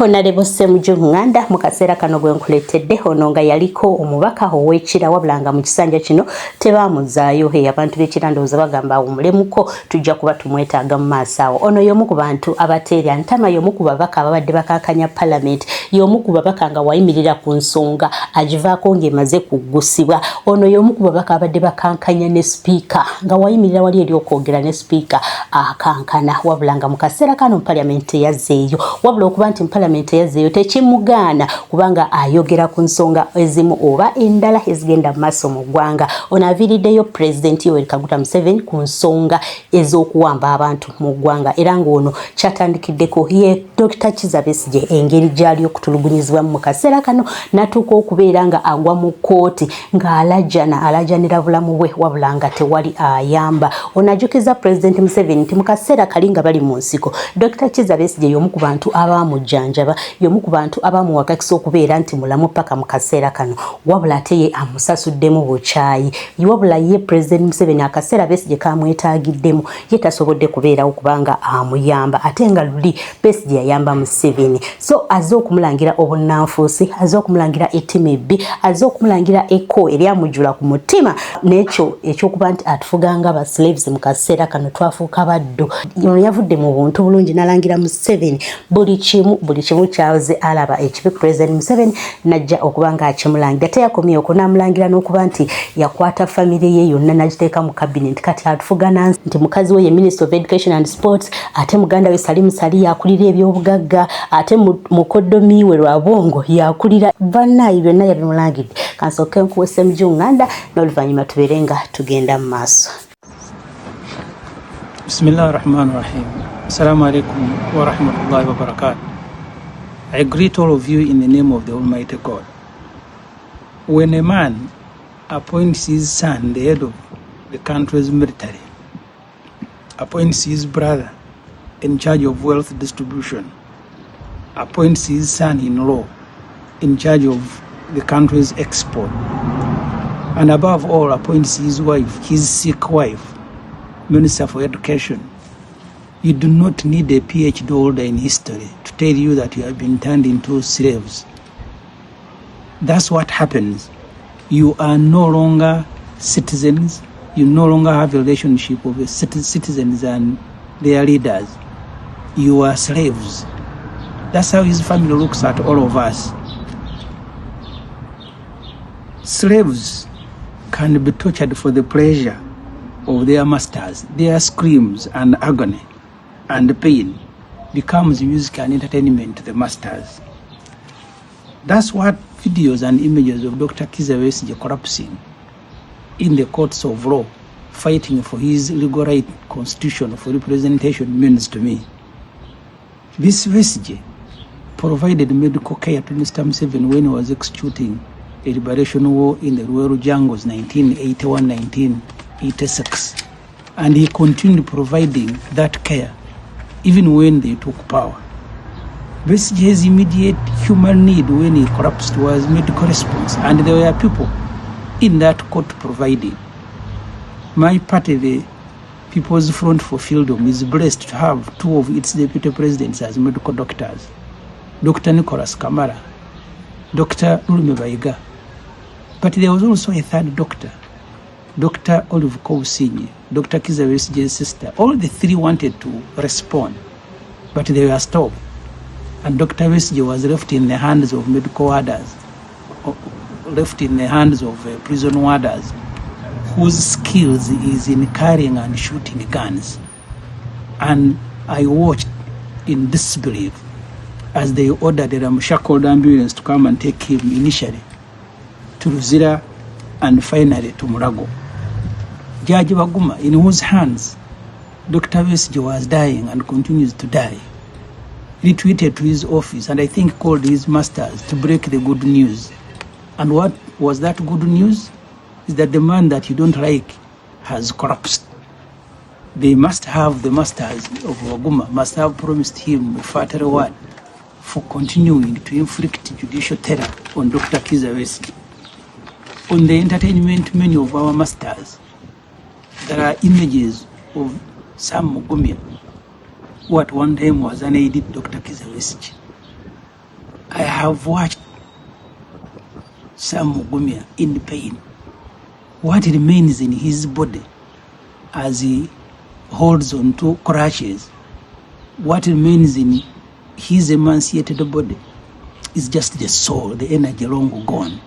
Honorable Semujju Nganda mu kaseera kano gwe nkuletedde ono nga yaliko omubaka ow'ekira wabulanga mu kisanja kino tebaamuzaayo abantu b'ekirandooza bagamba awumulemuko tujja kuba tumwetaaga mu maaso awo. Ono y'omu ku bantu abateerya ntama, y'omu ku babaka ababadde bakankanya Parliament, y'omu ku babaka nga wayimirira ku nsonga agivaako ng'emaze kuggusibwa. Ono y'omu ku babaka abadde bakankanya ne Speaker nga wayimirira wali eri okwogera ne Speaker akankana wabulanga mu kaseera kano Parliamentary yazzeeyo, wabula okuba nti Parliamentary yazzeeyo tekimugaana kubanga ayogera ku nsonga ezimu oba endala ezigenda mu maaso mu ggwanga. Ono aviiriddeyo President Yoweri Kaguta Museveni ku nsonga ez'okuwamba abantu mu ggwanga era ng'ono kyatandikiddeko ye Dr. Kizza Besigye engeri gy'ali okutulugunyizibwamu mu kaseera kano n'atuuka okubeera nga agwa mu kkooti ng'alajanira bulamu bwe wabula nga tewali ayamba. Ono ajjukiza President Museveni nti mu kaseera kali nga bali mu nsiko Dr. Kizza Besigye y'omu ku bantu abamujjanjaba, y'omu ku bantu abamuwakakisa okubeera nti mulamu paka mu kaseera kano, wabula ate ye amusasuddemu bukyayi. Wabula ye President Museveni akaseera Besigye kamwetaagiddemu ye tasobodde kubeerawo kubanga amuyamba ate nga luli Besigye yayamba Museveni. So azze okumulangira obunnanfuusi, azze okumulangira ettima ebbi, azze okumulangira ekko eryamujjula ku mutima n'ekyo ekyokuba nti atufuga nga ba slaves mu kaseera kano twafuuka baddu. Ono yavudde mu buntu bulungi n'alangira Museveni buli kimu kyaze alaba ekibi President Museveni najja okuba nga akimulangira. Teyakomye okwo n'amulangira n'okuba nti yakwata family ye yonna n'agiteeka mu cabinet. Kati atufugana nti mukazi we ye Minister of Education and Sports, ate muganda we Salim Sali yakulira ebyobugagga, ate mukoddomi we Lwabongo yakulira bannaye byonna yabimulangidde. Kansooke nkuwe Semujju Nganda n'oluvannyuma tubeere nga tugenda mu maaso. Bismillahir Rahmanir Rahim. Assalamu alaikum wa rahmatullahi wa barakatuh. I greet all of you in the name of the Almighty God. When a man appoints his son the head of the country's military, appoints his brother in charge of wealth distribution, appoints his son-in-law in charge of the country's export, and above all appoints his wife, his sick wife, Minister for Education, you do not need a PhD holder in history to tell you that you have been turned into slaves. That's what happens. You are no longer citizens. You no longer have a relationship with the citizens and their leaders. You are slaves. That's how his family looks at all of us. Slaves can be tortured for the pleasure of their masters. Their screams and agony and pain becomes music and entertainment to the masters. That's what videos and images of Dr. Kizza Besigye collapsing in the courts of law, fighting for his legal right constitution for representation means to me. This Besigye provided medical care to Mr. Museveni when he was executing a liberation war in the rural jungles 1981-1986, and he continued providing that care even when they took power. Besigye's immediate human need when he collapsed was medical response, and there were people in that court providing. My party, the People's Front for Freedom, is blessed to have two of its deputy presidents as medical doctors, Dr. Nicholas Kamara, Dr. Lume Baiga. But there was also a third doctor, Dr. Olive Kousinyi, Dr. Kizza Besigye's sister. All the three wanted to respond, but they were stopped. And Dr. Besigye was left in the hands of medical warders, left in the hands of prison warders, whose skills is in carrying and shooting guns. And I watched in disbelief as they ordered a ramshackled ambulance to come and take him initially to Luzira and finally to Murago. Judge Baguma, in whose hands Dr. Besigye was dying and continues to die, retweeted to his office and I think called his masters to break the good news. And what was that good news? Is that the man that you don't like has collapsed. They must have, the masters of Waguma must have promised him a fat reward for continuing to inflict judicial terror on Dr. Kizza Besigye. On the entertainment menu of our masters, there are images of Sam Mugumya, who at one time was an aide Dr. Kizza Besigye. have watched Sam Mugumya in pain. What remains in his body as he holds on to crutches, what remains in his emaciated body is just the soul, the energy long gone.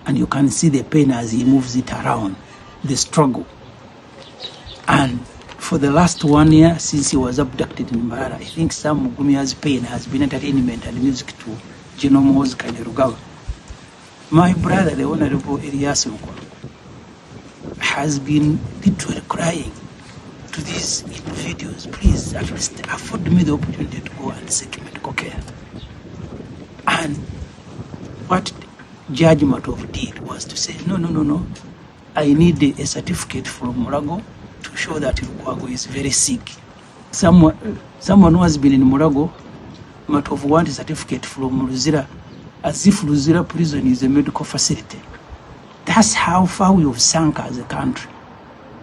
And you can see the pain as he moves it around, the struggle. And for the last 1 year since he was abducted in Mbarara, I think Sam Mugumya's pain has been entertainment and music to Gino Mozka and Rugawa. My brother, the Honorable Elias Mukolo, has been literally crying to these individuals, please at least afford me the opportunity to go and seek medical care. And what Judge Matov did was to say, no, I need a certificate from Murago to show that Lukwago is very sick. Someone who has been in Murago, Matov wants a certificate from Luzira, as if Luzira prison is a medical facility. That's how far we have sunk as a country.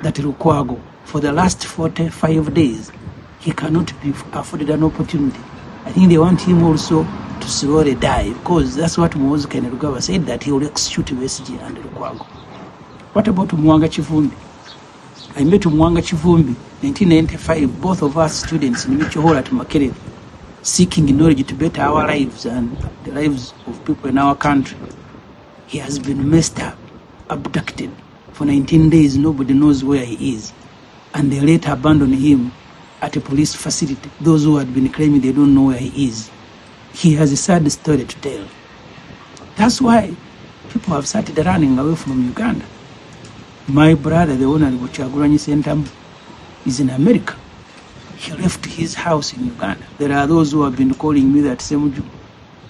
That Lukwago, for the last 45 days, he cannot be afforded an opportunity. I think they want him also to slowly die, because that's what Moses Kainerugaba said, that he will execute Besigye and Lukwago. What about Mwanga Chivumbi? I met Mwanga Chivumbi 1995, both of us students in Micho Hall at Makerere, seeking knowledge to better our lives and the lives of people in our country. He has been messed up, abducted. For 19 days, nobody knows where he is. And they later abandoned him at a police facility. Those who had been claiming they don't know where he is. He has a sad story to tell. That's why people have started running away from Uganda. My brother, the Honorable Kyagulanyi Ssentamu, is in America. He left his house in Uganda. There are those who have been calling me that Semujju,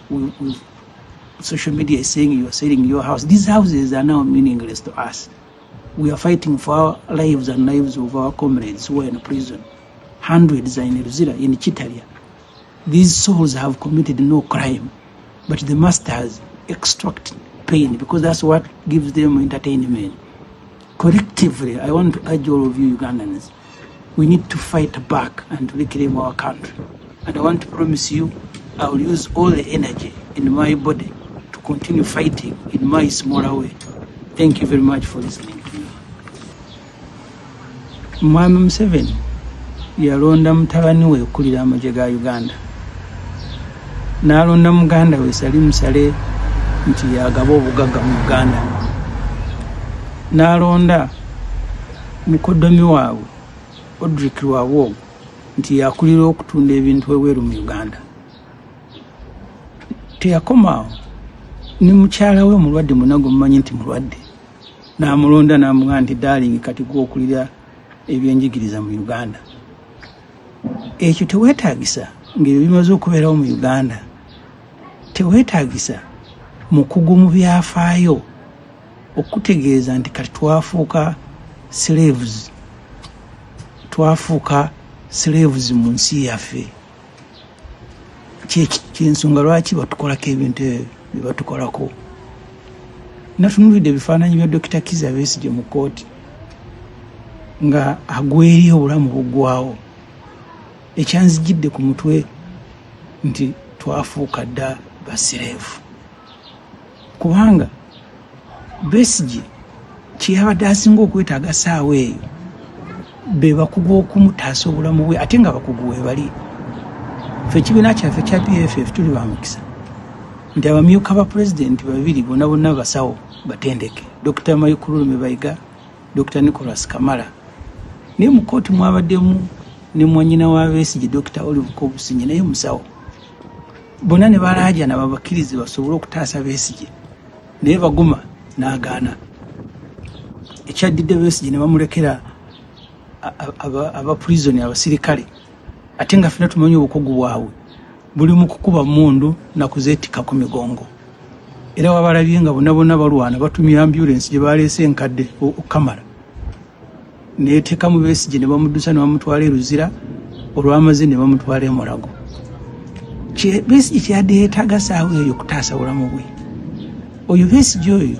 with social media is saying you are selling your house. These houses are now meaningless to us. We are fighting for our lives and lives of our comrades who are in prison. Hundreds are in Luzira, in Chitalia. These souls have committed no crime, but the masters extract pain because that's what gives them entertainment. Collectively, I want to urge all of you Ugandans, we need to fight back and reclaim our country. And I want to promise you, I will use all the energy in my body to continue fighting in my smaller way. Thank you very much for listening to me. Mwami Museveni yalonda mutabani we okulira amagye ga Uganda. N'alonda muganda we Salim Saleh nti yagaba obugagga mu Uganda. N'alonda mukoddomi waabwe Odrick Lwawogo nti yakulira okutunda ebintu eweeru mu Uganda. Teyakomaawo ne mukyala we mulwadde munago mumanyi nti mulwadde. N'amulonda n'amugaa nti darling kati gwokulira ebyenjigiriza mu Uganda. Ekyo teweetaagisa ng'ebyo bimaze okubeerawo mu Uganda. Teweetaagisa mukugu mu byafaayo okutegeeza nti kati twafuuka slaves mu nsi yaffe. Kyensonga lwaki batukolako ebintu ebyo bye batukolako. Natunuulidde ebifaananyi bya Dr. Kizza Besigye mu kooti nga agweri obulamu buggwawo. Ekyanzijjidde ku mutwe nti twafuuka dda basireevu. Kubanga Besigye kyeyabadde asinga okwetaaga saawa eyo be bakugu okumutaasa obulamu bwe, ate nga bakugu we bali. Ffe ekibiina kyaffe kya PFF tuli bamukisa nti abamyuka ba pulezidenti babiri bonna basawo batendeke, Dr. Mayikululume Bayiga, Dr. Nicholas Kamala. Naye mu kooti mwabaddemu ne mwannyina wa Besigye Dr. Olive Kobusinyi naye musawo. Bonna ne balaajana babakkirize basobole okutaasa Besigye naye baguma n'agaana. Ekyaddidde Besigye ne bamulekera abaprisoni abasirikale, ate nga ffena tumanyi obukugu bwabwe buli mu kukuba mundu na kuzeetika ku migongo. Era wabalabye nga bonna balwana batumya ambulance gye baleese enkadde Kamala neeteeka mu Besigye ne bamuddusa ne bamutwala e Luzira, olw'amaze ne bamutwala e Mulago. Besigye kyeyadde yeetaaga saawa eyo okutaasa bulamu bwe. Oyo Besigye oyo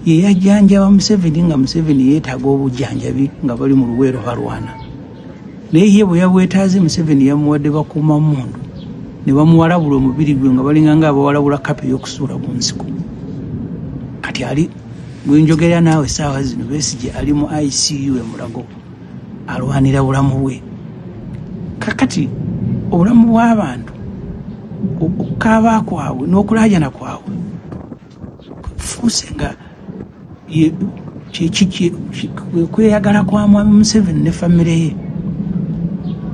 ye yajjanjaba Museveni nga Museveni yeetaaga obujjanjabi nga bali mu luweero balwana. Naye ye bwe yabwetaaze Museveni yamuwadde bakuuma mundu ne bamuwalabula omubiri gwe nga balinganga abawalabula kape y'okusuula ku nsiko. Kati ali bwenjogera naawe essaawa zino Besigye ali mu ICU e Mulago alwanira bulamu bwe. Kakati obulamu bw'abantu okukaaba kwabwe n'okulaajana kwabwe fuuse nga kweyagala kwa Mwami Museveni ne famire ye.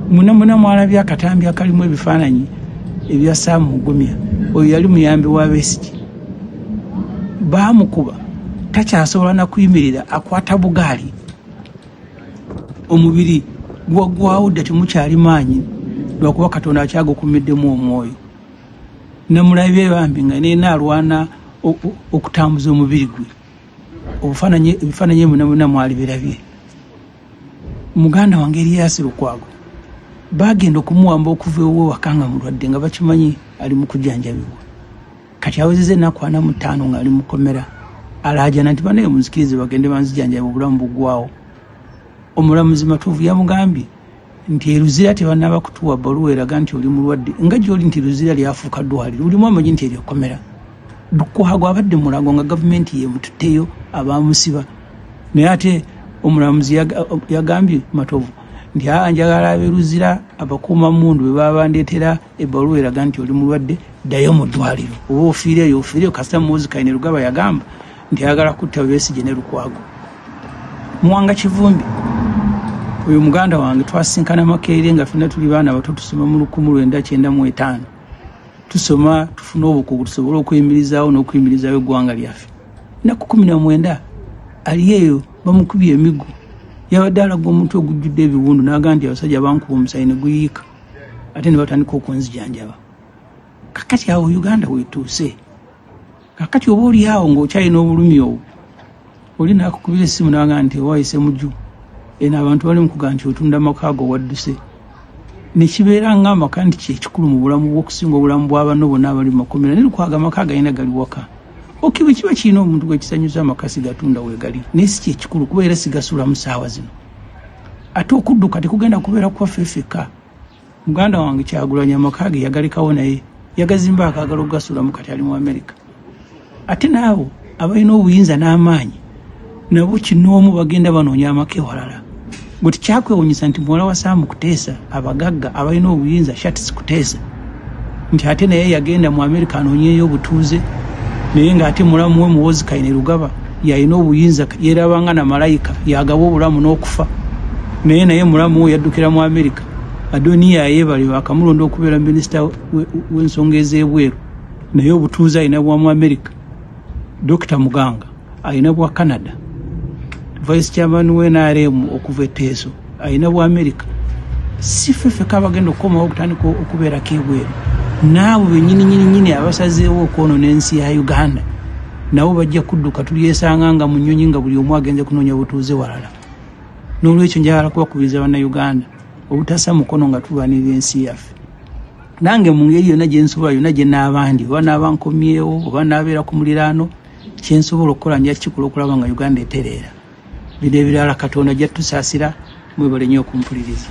Muna mwalabye akatambi akalimu ebifaananyi ebya Sam Mugumya, oyo yali muyambi wa Besigye. Baamukuba takyasobola na kuyimirira, akwata bugaali, omubiri gwaggwawo dda temukyali maanyi lwakuba Katonda akyagukumiddemu omwoyo. Namulabye bambi nga neena alwana okutambuza omubiri gwe. Ebifaananyi muna mwali birabye. Muganda wange Erias Lukwago bagenda okumuwamba okuva ewe wakanga mulwadde nga bakimanyi ali mu kujjanjabibwa. Kati awezeze ennaku 45 nga ali mu kkomera alaajana nti banaye munzikirize bagende banzijanjabe obulamu buggwawo. Omulamuzi Matuuvu yamugambye nti eruzira tebannaba kutuwa bbaluwa eraga nti oli mulwadde nga gy'oli nti eruzira lyafuuka ddwaliro lulimu amanyi nti eryo kkomera. Lukwago abadde Mulago nga gavumenti yemututteyo abaamusiba. Naye ate omulamuzi yagambye Matovu nti njagala abeeruzira abakuuma mundu bwe baba bandeetera ebbaluwa eraga nti oli mulwadde ddayo mu ddwaliro, oba ofiireyo kasita Muhoozi Kainerugaba yagamba nti ayagala kutta Besigye ne Lukwago. Muwanga Kivumbi oyo muganda wange twasinkana Makerere nga ffenna tuli baana bato tusoma mu 1995 tusoma tufuna obukugu tusobole okweyimirizaawo n'okuyimirizaawo eggwanga lyaffe. Ennaku 19 ali eyo bamukubye emiggo, yabadde alaga omutwe ogujjudde ebiwundu n'agamba nti abasajja bankuba omusaayi ne guyiika ate ne batandika okunzijanjaba. Kakati awo Uganda weetuuse. Kakati oba oli awo ng'okyalina obulumi obwo oli naakukubira essimu n'agamba nti owaayi Semujju eno abantu bali mu kugamba nti otunda amaka ago wadduse. Ne kibeera ng'amaka nti kyekikulu mu bulamu bw'okusinga obulamu bw'abanno bonna abali mu makomera. Ne Lukwago amaka galina gali waka. Okiwe kiba kirina omuntu gwekisanyusa amaka sigatunda weegali naye si kyekikulu kuba era sigasula mu ssaawa zino. Ate okudduka tekugenda kubeera kwaffe ffekka. Muganda wange Kyagulanyi amaka ge yagalekawo naye yagazimba akaagala okugasulamu kati ali mu Amerika. Ate naabo abalina obuyinza n'amaanyi nabo kinoomu bagenda banoonya amaka ewalala. Bwe tikyakwewuunyisa nti muwala wa Sam Kuteesa abagagga abalina obuyinza Shatsi Kuteesa nti ate naye yagenda mu Amerika anoonyeeyo obutuuze naye ng'ate mulamu we Muhoozi Kainerugaba yalina obuyinza yeerabanga na malayika yagaba obulamu n'okufa naye mulamu we yaddukira mu Amerika. Adoniya yeebale bakamulonda okubeera minisita w'ensonga ez'ebweru naye obutuuze alina bwa mu Amerika. Dr. Muganga alina bwa Canada. Vice Chairman w'NRM okuva e Teso alina bwa Amerika. Si ffeffeka abagenda okukomawo okutandika okubeerako ebweru. Naabo bennyini abasazeewo okwonoona ensi ya Uganda nabo bajja kudduka tulyesanga nga mu nnyonyi nga buli omu agenze kunoonya butuuze walala. N'olwekyo njagala kubakubiriza bannayuganda obutassa mukono nga tulwanirira ensi yaffe. Nange mu ngeri yonna gye nsobola yonna gye n'abandi oba n'abankomyewo oba n'abeera ku muliraano kye nsobola okukola nja kikola okulaba nga Uganda etereera. Bino ebirala Katonda ajja tusaasira mwebale nnyo okumpuliriza.